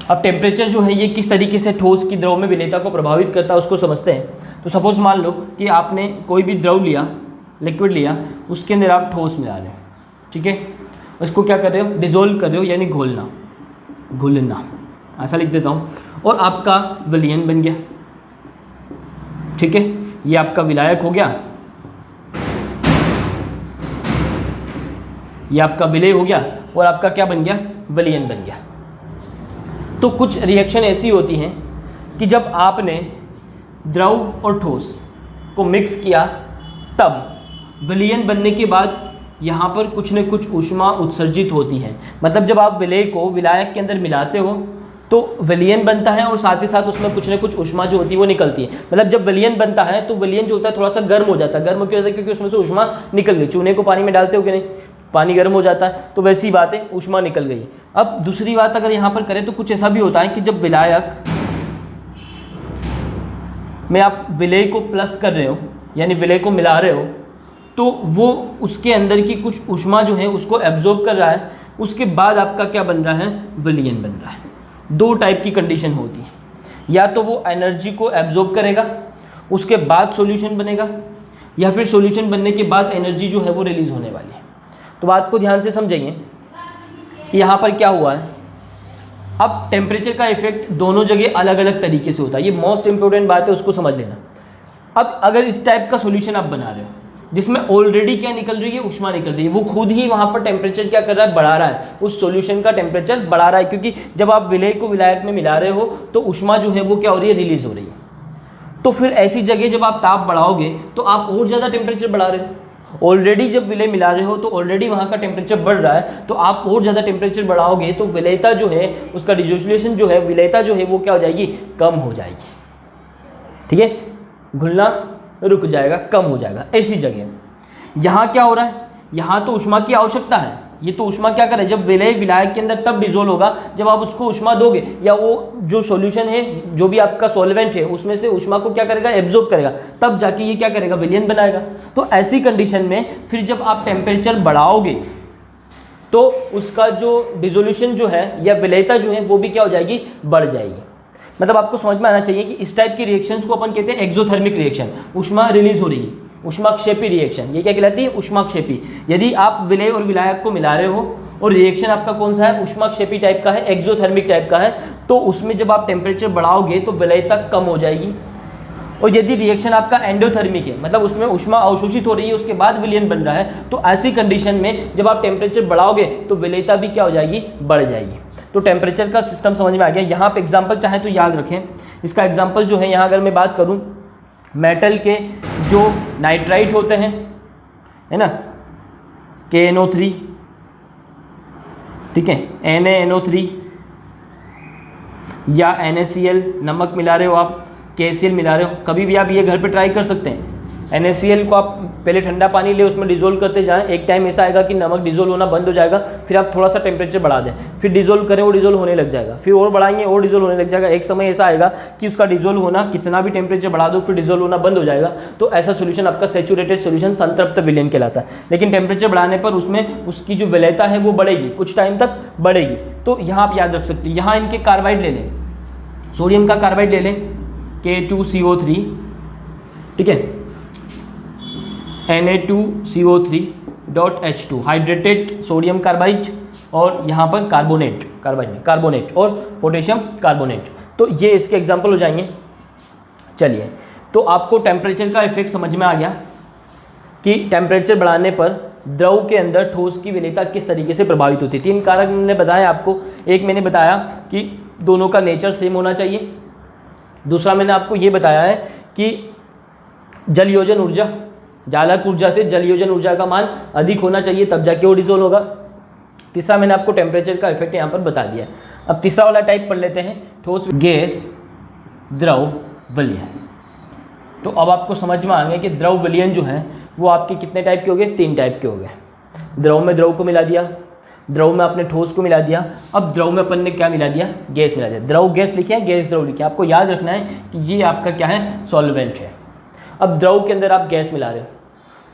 अब टेम्परेचर जो है ये किस तरीके से ठोस की द्रव में विलेयता को प्रभावित करता है उसको समझते हैं। तो सपोज मान लो कि आपने कोई भी द्रव लिया, लिक्विड लिया, उसके अंदर आप ठोस मिला रहे हो, ठीक है, उसको क्या कर रहे हो, डिजोल्व कर रहे हो, यानी घोलना, घुलना, ऐसा लिख देता हूँ, और आपका विलयन बन गया, ठीक है, ये आपका विलायक हो गया, ये आपका विलय हो गया और आपका क्या बन गया, विलयन बन गया। तो कुछ रिएक्शन ऐसी होती हैं कि जब आपने द्रव और ठोस को मिक्स किया तब विलयन बनने के बाद यहाँ पर कुछ न कुछ ऊष्मा उत्सर्जित होती है। मतलब जब आप विलय को विलायक के अंदर मिलाते हो तो विलयन बनता है और साथ ही साथ उसमें कुछ न कुछ ऊष्मा जो होती है वो निकलती है। मतलब जब विलयन बनता है तो विलयन जो होता है थोड़ा सा गर्म हो जाता है। गर्म क्यों होता है, क्योंकि उसमें से ऊष्मा निकल गई। चूने को पानी में डालते हो कि नहीं, पानी गर्म हो जाता है, तो वैसी बात है, ऊष्मा निकल गई। अब दूसरी बात अगर यहाँ पर करें तो कुछ ऐसा भी होता है कि जब विलायक में आप विलय को प्लस कर रहे हो, यानी विलय को मिला रहे हो, तो वो उसके अंदर की कुछ ऊष्मा जो है उसको एब्जॉर्ब कर रहा है, उसके बाद आपका क्या बन रहा है, विलयन बन रहा है। दो टाइप की कंडीशन होती है, या तो वो एनर्जी को एब्जॉर्ब करेगा उसके बाद सॉल्यूशन बनेगा, या फिर सॉल्यूशन बनने के बाद एनर्जी जो है वो रिलीज होने वाली है। तो बात को ध्यान से समझेंगे कि यहाँ पर क्या हुआ है। अब टेम्परेचर का इफेक्ट दोनों जगह अलग अलग तरीके से होता है, ये मोस्ट इंपॉर्टेंट बात है, उसको समझ लेना। अब अगर इस टाइप का सॉल्यूशन आप बना रहे हो जिसमें ऑलरेडी क्या निकल रही है, ऊष्मा निकल रही है, वो खुद ही वहाँ पर टेम्परेचर क्या कर रहा है, बढ़ा रहा है, उस सॉल्यूशन का टेम्परेचर बढ़ा रहा है, क्योंकि जब आप विलय को विलायक में मिला रहे हो तो ऊष्मा जो है वो क्या हो रही है, रिलीज हो रही है। तो फिर ऐसी जगह जब आप ताप बढ़ाओगे तो आप और ज़्यादा टेम्परेचर बढ़ा रहे हो। ऑलरेडी जब विलय मिला रहे हो तो ऑलरेडी वहाँ का टेम्परेचर बढ़ रहा है, तो आप और ज़्यादा टेम्परेचर बढ़ाओगे तो विलयता जो है, उसका डिसोसिएशन जो है, विलयता जो है वो क्या हो जाएगी, कम हो जाएगी, ठीक है, घुलना रुक जाएगा, कम हो जाएगा। ऐसी जगह यहाँ क्या हो रहा है, यहाँ तो ऊष्मा की आवश्यकता है, ये तो ऊष्मा क्या करे, जब विलय विलायक के अंदर तब डिजोल्व होगा जब आप उसको ऊष्मा दोगे, या वो जो सॉल्यूशन है, जो भी आपका सॉल्वेंट है, उसमें से ऊष्मा को क्या करेगा, एब्जॉर्ब करेगा, तब जाके ये क्या करेगा, विलयन बनाएगा। तो ऐसी कंडीशन में फिर जब आप टेम्परेचर बढ़ाओगे तो उसका जो डिसोल्यूशन जो है या विलयता जो है वो भी क्या हो जाएगी, बढ़ जाएगी। मतलब आपको समझ में आना चाहिए कि इस टाइप की रिएक्शंस को अपन कहते हैं एक्सोथर्मिक रिएक्शन, ऊष्मा रिलीज हो रही है, ऊष्माक्षेपी रिएक्शन। ये क्या कहलाती है, ऊष्माक्षेपी। यदि आप विलय और विलायक को मिला रहे हो और रिएक्शन आपका कौन सा है, ऊष्माक्षेपी टाइप का है, एक्सोथर्मिक टाइप का है, तो उसमें जब आप टेम्परेचर बढ़ाओगे तो विलयता कम हो जाएगी और यदि रिएक्शन आपका एंडोथर्मिक है, मतलब उसमें ऊष्मा अवशोषित हो रही है उसके बाद विलयन बन रहा है, तो ऐसी कंडीशन में जब आप टेम्परेचर बढ़ाओगे तो विलेयता भी क्या हो जाएगी, बढ़ जाएगी। तो टेम्परेचर का सिस्टम समझ में आ गया। यहाँ पे एग्जांपल चाहे तो याद रखें, इसका एग्जांपल जो है यहाँ अगर मैं बात करूँ मेटल के जो नाइट्राइट होते हैं, है ना, KNO3, ठीक है, NaNO3 या NaCl, नमक मिला रहे हो आप, KCl मिला रहे हो, कभी भी आप ये घर पे ट्राई कर सकते हैं। NaCl को आप पहले ठंडा पानी ले उसमें डिज़ोल्व करते जाएं, एक टाइम ऐसा आएगा कि नमक डिज़ोल्व होना बंद हो जाएगा, फिर आप थोड़ा सा टेम्परेचर बढ़ा दें, फिर डिज़ोल्व करें वो डिज़ोल्व होने लग जाएगा, फिर और बढ़ाएंगे और डिज़ोल्व होने लग जाएगा। एक समय ऐसा आएगा कि उसका डिज़ोल्व होना, कितना भी टेम्परेचर बढ़ा दो फिर डिज़ोल्व होना बंद हो जाएगा। तो ऐसा सोल्यूशन आपका सैचुरेटेड सोल्यूशन, संतृप्त विलयन कहलाता है। लेकिन टेम्परेचर बढ़ाने पर उसमें उसकी जो विलेयता है वो बढ़ेगी, कुछ टाइम तक बढ़ेगी। तो यहाँ आप याद रख सकते हैं, यहाँ इनके कार्बाइड ले लें, सोडियम का कार्बाइड ले लें K2CO3, ठीक है, Na2CO3.H2 हाइड्रेटेड सोडियम कार्बाइड, और यहाँ पर कार्बोनेट, कार्बाइड नहीं कार्बोनेट, और पोटेशियम कार्बोनेट। तो ये इसके एग्जाम्पल हो जाएंगे। चलिए, तो आपको टेम्परेचर का इफेक्ट समझ में आ गया कि टेम्परेचर बढ़ाने पर द्रव के अंदर ठोस की विलेयता किस तरीके से प्रभावित होती है। 3 कारक मैंने बताया आपको। एक मैंने बताया कि दोनों का नेचर सेम होना चाहिए। दूसरा मैंने आपको ये बताया है कि जल योजन ऊर्जा, जालक ऊर्जा से जल योजन ऊर्जा का मान अधिक होना चाहिए, तब जाके वो डिसोल्व होगा। तीसरा मैंने आपको टेम्परेचर का इफेक्ट यहाँ पर बता दिया। अब तीसरा वाला टाइप पढ़ लेते हैं, ठोस गैस द्रव विलयन। तो अब आपको समझ में आ गया कि द्रव विलयन जो है वो आपके कितने टाइप के हो गए, 3 टाइप के हो गए। द्रव में द्रव को मिला दिया, द्रव में आपने ठोस को मिला दिया, अब द्रव में अपन ने क्या मिला दिया, गैस मिला दिया। द्रव गैस लिखे हैं, गैस द्रव लिखे। आपको याद रखना है कि ये आपका क्या है, सॉल्वेंट है। अब द्रव के अंदर आप गैस मिला रहे हो,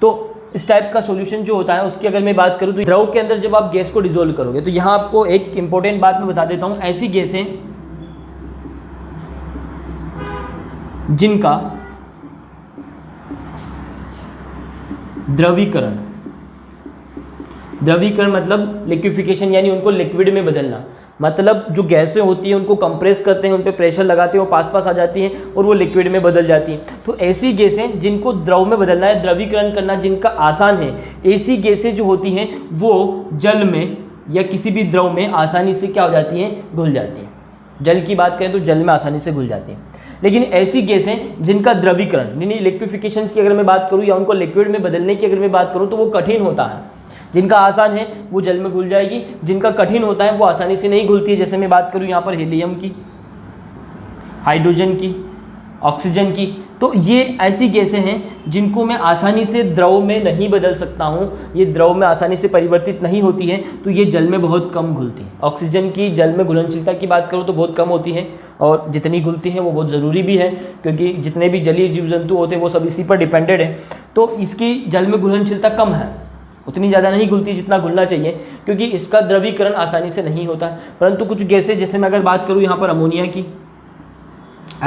तो इस टाइप का सॉल्यूशन जो होता है उसकी अगर मैं बात करूँ तो द्रव के अंदर जब आप गैस को डिसोल्व करोगे, तो यहाँ आपको एक इंपॉर्टेंट बात मैं बता देता हूँ। ऐसी गैसें जिनका द्रवीकरण, द्रवीकरण मतलब लिक्विफिकेशन, यानी उनको लिक्विड में बदलना, मतलब जो गैसें होती हैं उनको कंप्रेस करते हैं, उन पे प्रेशर लगाते हैं, वो पास आ जाती हैं और वो लिक्विड में बदल जाती हैं। तो ऐसी गैसें जिनको द्रव में बदलना है, द्रवीकरण करना जिनका आसान है, ऐसी गैसें जो होती हैं वो जल में या किसी भी द्रव में आसानी से क्या हो जाती हैं, घुल जाती हैं। जल की बात करें तो जल में आसानी से घुल जाती हैं। लेकिन ऐसी गैसें जिनका द्रवीकरण यानी लिक्विफिकेशन की अगर मैं बात करूँ या उनको लिक्विड में बदलने की अगर मैं बात करूँ तो वो कठिन होता है। जिनका आसान है वो जल में घुल जाएगी, जिनका कठिन होता है वो आसानी से नहीं घुलती है। जैसे मैं बात करूँ यहाँ पर हीलियम की, हाइड्रोजन की, ऑक्सीजन की, तो ये ऐसी गैसें हैं जिनको मैं आसानी से द्रव में नहीं बदल सकता हूँ, ये द्रव में आसानी से परिवर्तित नहीं होती है, तो ये जल में बहुत कम घुलती है। ऑक्सीजन की जल में घुलनशीलता की बात करूँ तो बहुत कम होती है, और जितनी घुलती है वो बहुत ज़रूरी भी है, क्योंकि जितने भी जलीय जीव जंतु होते हैं वो सब इसी पर डिपेंडेड है। तो इसकी जल में घुलनशीलता कम है, उतनी ज़्यादा नहीं घुलती जितना घुलना चाहिए, क्योंकि इसका द्रवीकरण आसानी से नहीं होता है। परंतु कुछ गैसें, जैसे मैं अगर बात करूँ यहाँ पर अमोनिया की,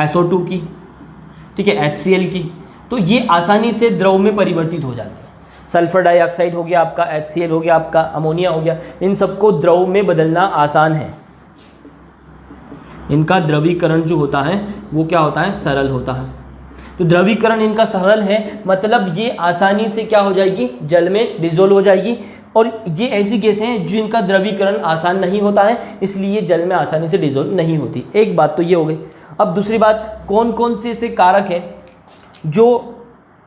SO2 की, ठीक है, HCl की, तो ये आसानी से द्रव में परिवर्तित हो जाती है। सल्फर डाइऑक्साइड हो गया आपका, HCl हो गया आपका, अमोनिया हो गया, इन सबको द्रव में बदलना आसान है। इनका द्रवीकरण जो होता है वो क्या होता है, सरल होता है। तो द्रवीकरण इनका सरल है, मतलब ये आसानी से क्या हो जाएगी, जल में डिसॉल्व हो जाएगी। और ये ऐसी गैसें हैं जिनका द्रवीकरण आसान नहीं होता है, इसलिए जल में आसानी से डिसॉल्व नहीं होती। एक बात तो ये हो गई। अब दूसरी बात, कौन कौन से ऐसे कारक हैं जो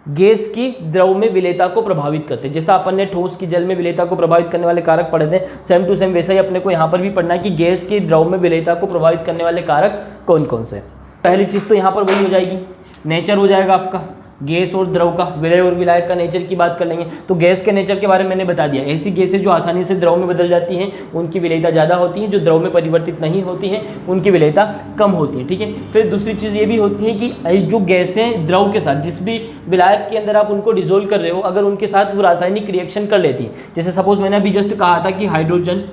गैस की द्रव में विलेयता को प्रभावित करते हैं। जैसा अपन ने ठोस की जल में विलेयता को प्रभावित करने वाले कारक पढ़े थे, सेम टू सेम वैसा ही अपने को यहाँ पर भी पढ़ना है कि गैस की द्रव में विलेयता को प्रभावित करने वाले कारक कौन कौन से। पहली चीज़ तो यहाँ पर वही हो जाएगी, नेचर हो जाएगा आपका, गैस और द्रव का, विलय और विलायक का नेचर की बात कर लेंगे। तो गैस के नेचर के बारे में मैंने बता दिया, ऐसी गैसें जो आसानी से द्रव में बदल जाती हैं उनकी विलेयता ज़्यादा होती है, जो द्रव में परिवर्तित नहीं होती हैं उनकी विलेयता कम होती है, ठीक है। फिर दूसरी चीज़ ये भी होती है कि जो गैसें द्रव के साथ, जिस भी विलायक के अंदर आप उनको डिसोल्व कर रहे हो, अगर उनके साथ वो रासायनिक रिएक्शन कर लेती है, जैसे सपोज मैंने अभी जस्ट कहा था कि हाइड्रोजन,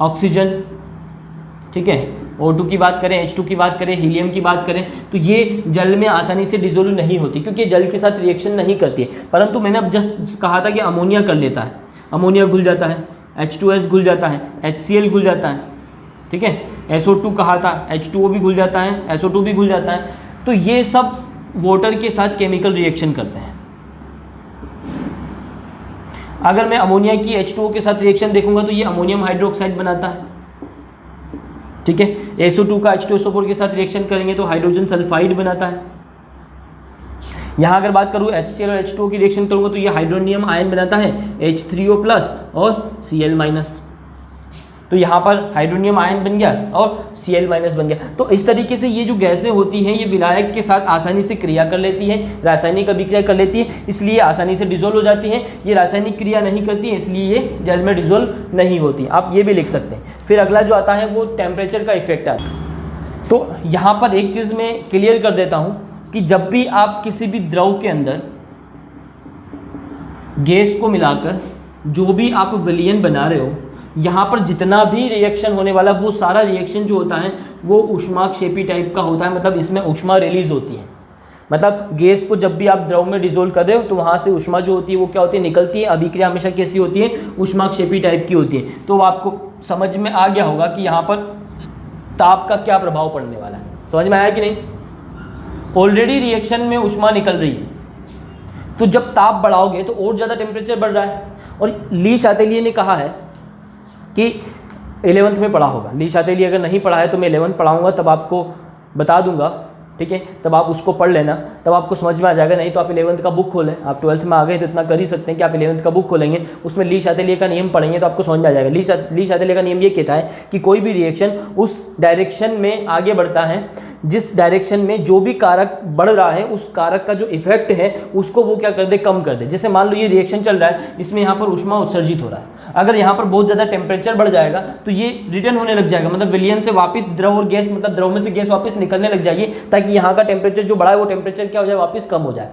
ऑक्सीजन, ठीक है, O2 की बात करें, H2 की बात करें, हीलियम की बात करें, तो ये जल में आसानी से डिसोल्व नहीं होती क्योंकि जल के साथ रिएक्शन नहीं करती है। परंतु मैंने अब जस्ट कहा था कि अमोनिया कर लेता है, अमोनिया घुल जाता है, H2S घुल जाता है, HCl घुल जाता है, ठीक है, SO2 कहा था, H2O भी घुल जाता है, SO2 भी घुल जाता है। तो ये सब वाटर के साथ केमिकल रिएक्शन करते हैं। अगर मैं अमोनिया की H2O के साथ रिएक्शन देखूंगा तो ये अमोनियम हाइड्रोक्साइड बनाता है, ठीक है। SO2 का H2SO4 के साथ रिएक्शन करेंगे तो हाइड्रोजन सल्फाइड बनाता है। यहाँ अगर बात करूँ HCl और H2O की रिएक्शन करूँगा तो ये हाइड्रोनियम आयन बनाता है H3O+ और Cl-। तो यहाँ पर हाइड्रोनियम आयन बन गया और Cl- बन गया। तो इस तरीके से ये जो गैसें होती हैं ये विलायक के साथ आसानी से क्रिया कर लेती हैं, रासायनिक अभिक्रिया कर लेती है, इसलिए आसानी से डिजोल्व हो जाती हैं। ये रासायनिक क्रिया नहीं करती है इसलिए ये जल में डिजोल्व नहीं होती। आप ये भी लिख सकते हैं। फिर अगला जो आता है वो टेम्परेचर का इफेक्ट आता है। तो यहाँ पर एक चीज़ मैं क्लियर कर देता हूँ कि जब भी आप किसी भी द्रव के अंदर गैस को मिलाकर जो भी आप विलयन बना रहे हो, यहाँ पर जितना भी रिएक्शन होने वाला वो सारा रिएक्शन जो होता है वो ऊष्माक्षेपी टाइप का होता है। मतलब इसमें ऊष्मा रिलीज होती है। मतलब गैस को जब भी आप द्रव में डिजोल्व कर रहे हो तो वहाँ से ऊष्मा जो होती है वो क्या होती है, निकलती है। अभिक्रिया हमेशा कैसी होती है, ऊष्माक्षेपी टाइप की होती है। तो आपको समझ में आ गया होगा कि यहाँ पर ताप का क्या प्रभाव पड़ने वाला है। समझ में आया कि नहीं? ऑलरेडी रिएक्शन में ऊष्मा निकल रही है, तो जब ताप बढ़ाओगे तो और ज़्यादा टेम्परेचर बढ़ रहा है। और ली शातेलिए ने कहा है कि 11th में पढ़ा होगा, ली शातेलिए अगर नहीं पढ़ा है तो मैं 11th पढ़ाऊँगा तब आपको बता दूंगा, ठीक है। तब आप उसको पढ़ लेना, तब आपको समझ में आ जाएगा। नहीं तो आप 11th का बुक खोलें, आप 12th में आ गए तो इतना कर ही सकते हैं कि आप 11th का बुक खोलेंगे, उसमें ली शातेलिए का नियम पढ़ेंगे तो आपको समझ में आ जाएगा। ली शातेलिए का नियम ये कहता है कि कोई भी रिएक्शन उस डायरेक्शन में आगे बढ़ता है जिस डायरेक्शन में जो भी कारक बढ़ रहा है उस कारक का जो इफेक्ट है उसको वो क्या कर दे, कम कर दे। जैसे मान लो ये रिएक्शन चल रहा है, इसमें यहाँ पर ऊष्मा उत्सर्जित हो रहा है, अगर यहाँ पर बहुत ज़्यादा टेम्परेचर बढ़ जाएगा तो ये रिटर्न होने लग जाएगा। मतलब विलयन से वापस द्रव और गैस, मतलब द्रव में से गैस वापस निकलने लग जाएगी ताकि यहाँ का टेम्परेचर जो बढ़ा है वो टेम्परेचर क्या हो जाए, वापस कम हो जाए।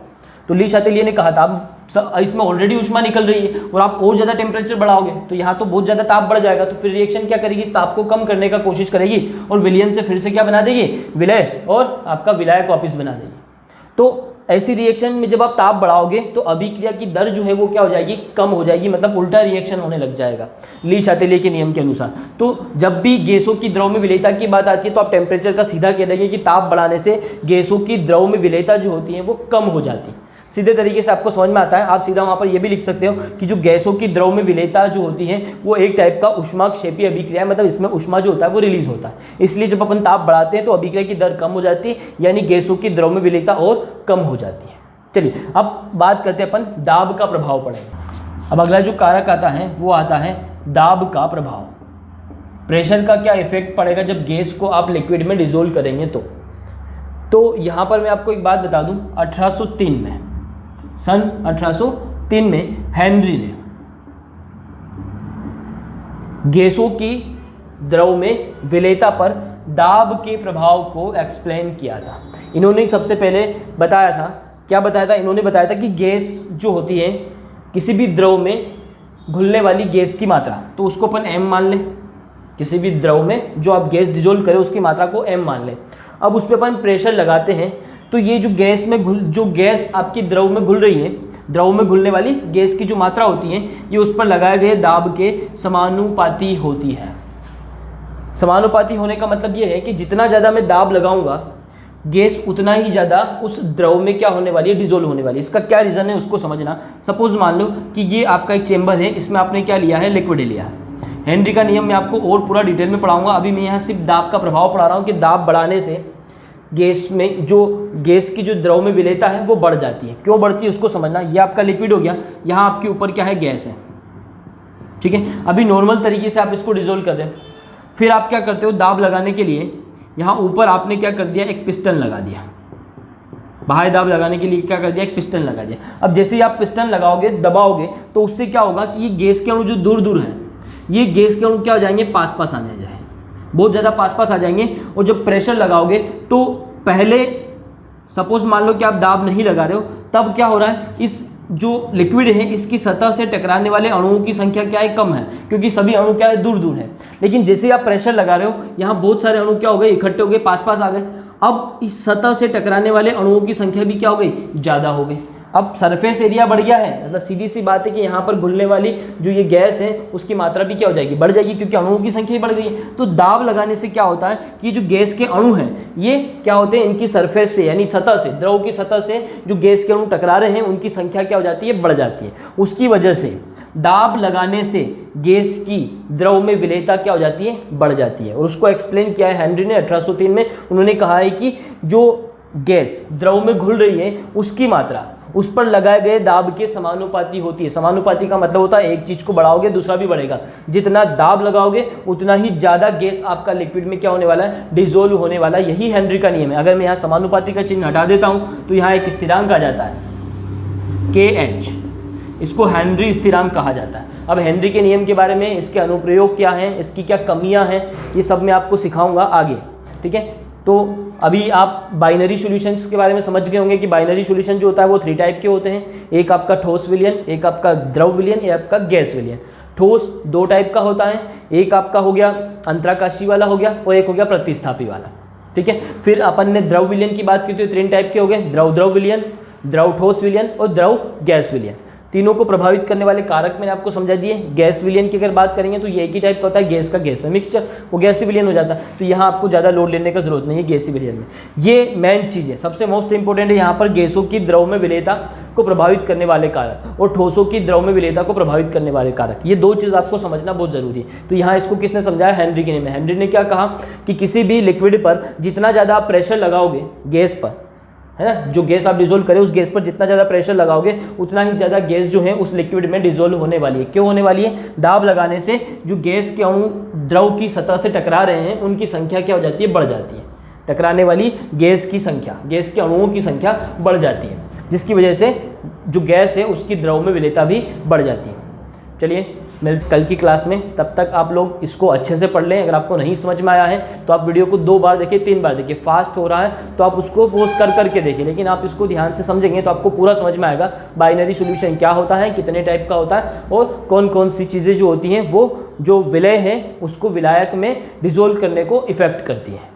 तो ली शातेलिए ने कहा था अब इसमें ऑलरेडी ऊष्मा निकल रही है और आप और ज़्यादा टेम्परेचर बढ़ाओगे तो यहाँ तो बहुत ज़्यादा ताप बढ़ जाएगा। तो फिर रिएक्शन क्या करेगी, इस ताप को कम करने का कोशिश करेगी और विलयन से फिर से क्या बना देगी, विलय, और आपका विलायक वापस बना देगी। तो ऐसी रिएक्शन में जब आप ताप बढ़ाओगे तो अभिक्रिया की दर जो है वो क्या हो जाएगी, कम हो जाएगी। मतलब उल्टा रिएक्शन होने लग जाएगा ली शातेलिए के नियम के अनुसार। तो जब भी गैसों की द्रव में विलेयता की बात आती है तो आप टेम्परेचर का सीधा कह देंगे कि ताप बढ़ाने से गैसों की द्रव में विलेयता जो होती है वो कम हो जाती है। सीधे तरीके से आपको समझ में आता है। आप सीधा वहाँ पर ये भी लिख सकते हो कि जो गैसों की द्रव में विलेयता जो होती है वो एक टाइप का ऊष्माक्षेपी अभिक्रिया है। मतलब इसमें ऊष्मा जो होता है वो रिलीज होता है, इसलिए जब अपन ताप बढ़ाते हैं तो अभिक्रिया की दर कम हो जाती है, यानी गैसों की द्रव में विलेयता और कम हो जाती है। चलिए अब बात करते हैं अपन दाब का प्रभाव पड़ेगा। अब अगला जो कारक आता है वो आता है दाब का प्रभाव। प्रेशर का क्या इफेक्ट पड़ेगा जब गैस को आप लिक्विड में डिजोल्व करेंगे तो यहाँ पर मैं आपको एक बात बता दूँ, 1803 में, सन 1803 में हेनरी ने गैसों की द्रव में विलेयता पर दाब के प्रभाव को एक्सप्लेन किया था। इन्होंने सबसे पहले बताया था, क्या बताया था, इन्होंने बताया था कि गैस जो होती है किसी भी द्रव में घुलने वाली गैस की मात्रा, तो उसको अपन m मान लें। किसी भी द्रव में जो आप गैस डिजोल्व करें उसकी मात्रा को m मान लें। अब उस पर अपन प्रेशर लगाते हैं तो ये जो गैस में जो गैस आपकी द्रव में घुल रही है, द्रव में घुलने वाली गैस की जो मात्रा होती है ये उस पर लगाए गए दाब के समानुपाती होती है। समानुपाती होने का मतलब ये है कि जितना ज़्यादा मैं दाब लगाऊंगा गैस उतना ही ज़्यादा उस द्रव में क्या होने वाली है, डिजोल्व होने वाली है। इसका क्या रीज़न है उसको समझना। सपोज मान लो कि ये आपका एक चेंबर है, इसमें आपने क्या लिया है, लिक्विड लिया है। हेनरी का नियम मैं आपको और पूरा डिटेल में पढ़ाऊंगा, अभी मैं यहाँ सिर्फ दाब का प्रभाव पढ़ा रहा हूँ कि दाब बढ़ाने से गैस में जो गैस की जो द्रव में विलेयता है वो बढ़ जाती है। क्यों बढ़ती है उसको समझना। ये आपका लिक्विड हो गया, यहाँ आपके ऊपर क्या है, गैस है, ठीक है। अभी नॉर्मल तरीके से आप इसको डिजोल्व कर रहे हो, फिर आप क्या करते हो, दाब लगाने के लिए यहाँ ऊपर आपने क्या कर दिया, एक पिस्टन लगा दिया। बाहरी दाब लगाने के लिए क्या कर दिया, एक पिस्टन लगा दिया। अब जैसे ही आप पिस्टन लगाओगे, दबाओगे, तो उससे क्या होगा कि ये गैस के अणु जो दूर दूर हैं, ये गैस के अणु क्या हो जाएंगे, पास पास आने जाए, बहुत ज़्यादा पास पास आ जाएंगे। और जब प्रेशर लगाओगे तो पहले सपोज मान लो कि आप दाब नहीं लगा रहे हो, तब क्या हो रहा है, इस जो लिक्विड है इसकी सतह से टकराने वाले अणुओं की संख्या क्या है, कम है, क्योंकि सभी अणु क्या है, दूर दूर है। लेकिन जैसे आप प्रेशर लगा रहे हो, यहाँ बहुत सारे अणु क्या हो गए, इकट्ठे हो गए, पास पास आ गए। अब इस सतह से टकराने वाले अणुओं की संख्या भी क्या हो गई, ज़्यादा हो गई। अब सरफेस एरिया बढ़ गया है, मतलब सीधी सी बात है कि यहाँ पर घुलने वाली जो ये गैस है उसकी मात्रा भी क्या हो जाएगी, बढ़ जाएगी, क्योंकि अणुओं की संख्या ही बढ़ गई है। तो दाब लगाने से क्या होता है कि जो गैस के अणु हैं ये क्या होते हैं, इनकी सरफेस से यानी सतह से, द्रव की सतह से जो गैस के अणु टकरा रहे हैं उनकी संख्या क्या हो जाती है, बढ़ जाती है। उसकी वजह से दाब लगाने से गैस की द्रव में विलेयता क्या हो जाती है, बढ़ जाती है। और उसको एक्सप्लेन किया है हेनरी ने 1803 में। उन्होंने कहा है कि जो गैस द्रव में घुल रही है उसकी मात्रा उस पर लगाए गए दाब के समानुपाती होती है। समानुपाती का मतलब होता है एक चीज़ को बढ़ाओगे दूसरा भी बढ़ेगा, जितना दाब लगाओगे उतना ही ज़्यादा गैस आपका लिक्विड में क्या होने वाला है, डिसोल्व होने वाला है। यही हेनरी का नियम है। अगर मैं यहाँ समानुपाती का चिन्ह हटा देता हूँ तो यहाँ एक स्थिरांक आ जाता है KH, इसको हेनरी स्थिरांक कहा जाता है। अब हेनरी के नियम के बारे में, इसके अनुप्रयोग क्या हैं, इसकी क्या कमियां हैं, ये सब मैं आपको सिखाऊंगा आगे, ठीक है। तो अभी आप बाइनरी सॉल्यूशंस के बारे में समझ गए होंगे कि बाइनरी सॉल्यूशन जो होता है वो 3 टाइप के होते हैं, एक आपका ठोस विलयन, एक आपका द्रव विलयन, एक आपका गैस विलयन। ठोस 2 टाइप का होता है, एक आपका हो गया अंतराकाशी वाला हो गया और एक हो गया प्रतिस्थापी वाला, ठीक है। फिर अपन ने द्रव विलयन की बात की तो 3 टाइप के हो गए, द्रव द्रव विलयन, द्रव ठोस विलयन और द्रव गैस विलयन। तीनों को प्रभावित करने वाले कारक मैंने आपको समझा दिए। गैस विलयन की अगर बात करेंगे तो ये एक ही टाइप का होता है, गैस का गैस में मिक्सचर, वो गैसी विलयन हो जाता है। तो यहाँ आपको ज़्यादा लोड लेने का जरूरत नहीं है गैसी विलयन में। ये मेन चीज़ है, सबसे मोस्ट इंपॉर्टेंट है यहाँ पर गैसों की द्रव में विलेयता को प्रभावित करने वाले कारक और ठोसों की द्रव में विलेयता को प्रभावित करने वाले कारक। ये 2 चीज़ आपको समझना बहुत जरूरी है। तो यहाँ इसको किसने समझाया, हेनरी के नियम में। हेनरी ने क्या कहा कि किसी भी लिक्विड पर जितना ज़्यादा आप प्रेशर लगाओगे गैस पर, है ना, जो गैस आप डिसोल्व करें उस गैस पर जितना ज़्यादा प्रेशर लगाओगे उतना ही ज़्यादा गैस जो है उस लिक्विड में डिसोल्व होने वाली है। क्यों होने वाली है, दाब लगाने से जो गैस के अणु द्रव की सतह से टकरा रहे हैं उनकी संख्या क्या हो जाती है, बढ़ जाती है। टकराने वाली गैस की संख्या, गैस के अणुओं की संख्या बढ़ जाती है, जिसकी वजह से जो गैस है उसकी द्रव में विलेयता भी बढ़ जाती है। चलिए मिल कल की क्लास में, तब तक आप लोग इसको अच्छे से पढ़ लें। अगर आपको नहीं समझ में आया है तो आप वीडियो को 2 बार देखिए, 3 बार देखिए। फास्ट हो रहा है तो आप उसको पॉज कर करके देखिए, लेकिन आप इसको ध्यान से समझेंगे तो आपको पूरा समझ में आएगा बाइनरी सॉल्यूशन क्या होता है, कितने टाइप का होता है और कौन कौन सी चीज़ें जो होती हैं वो जो विलय है उसको विलायक में डिसोल्व करने को इफेक्ट करती हैं।